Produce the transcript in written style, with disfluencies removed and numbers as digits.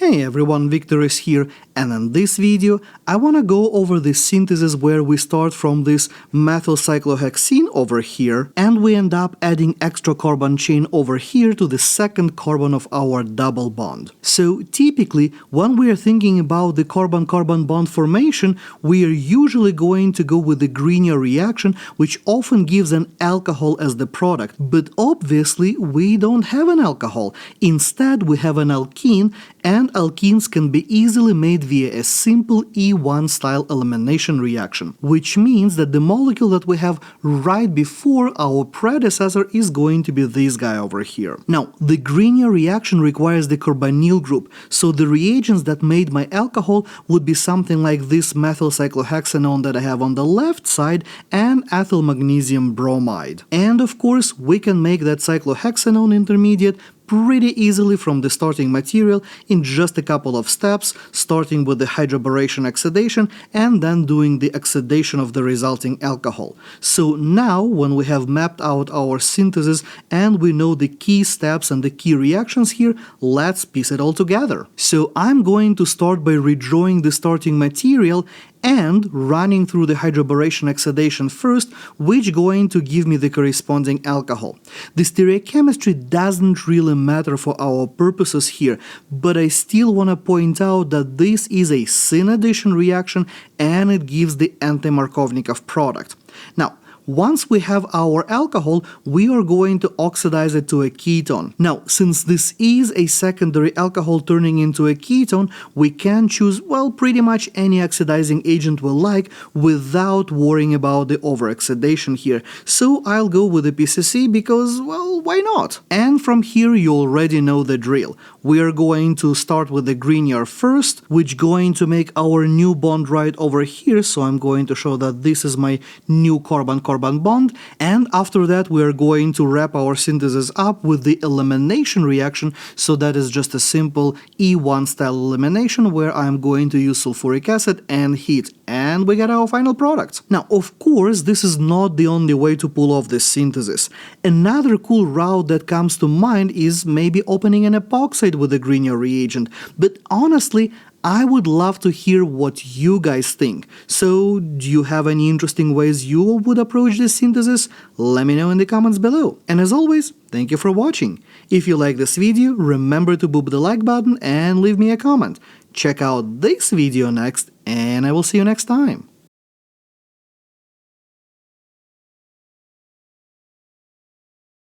Hey everyone, Victor is here, and in this video I wanna go over the synthesis where we start from this methyl cyclohexene over here and we end up adding extra carbon chain over here to the second carbon of our double bond. So typically when we are thinking about the carbon-carbon bond formation, we are usually going to go with the Grignard reaction, which often gives an alcohol as the product, but obviously we don't have an alcohol. Instead we have an alkene, and alkenes can be easily made via a simple E1 style elimination reaction, which means that the molecule that we have right before our predecessor is going to be this guy over here. Now, the Grignard reaction requires the carbonyl group, so the reagents that made my alcohol would be something like this methyl cyclohexanone that I have on the left side and ethyl magnesium bromide. And of course, we can make that cyclohexanone intermediate pretty easily from the starting material in just a couple of steps, starting with the hydroboration oxidation and then doing the oxidation of the resulting alcohol. So now, when we have mapped out our synthesis and we know the key steps and the key reactions here, let's piece it all together. So I'm going to start by redrawing the starting material and running through the hydroboration oxidation first, which going to give me the corresponding alcohol. The stereochemistry doesn't really matter for our purposes here, but I still want to point out that this is a syn addition reaction and it gives the anti-Markovnikov product. Now, once we have our alcohol, we are going to oxidize it to a ketone. Now, since this is a secondary alcohol turning into a ketone, we can choose, well, pretty much any oxidizing agent we like without worrying about the overoxidation here. So I'll go with the PCC because, well, why not? And from here you already know the drill. We are going to start with the Grignard first, which going to make our new bond right over here, so I'm going to show that this is my new carbon-carbon bond, and after that we are going to wrap our synthesis up with the elimination reaction, so that is just a simple E1 style elimination where I'm going to use sulfuric acid and heat, and we get our final product. Now, of course, this is not the only way to pull off this synthesis. Another cool route that comes to mind is maybe opening an epoxide with the Grignard reagent, but honestly, I would love to hear what you guys think. So, do you have any interesting ways you would approach this synthesis? Let me know in the comments below. And as always, thank you for watching. If you like this video, remember to boop the like button and leave me a comment. Check out this video next, and I will see you next time.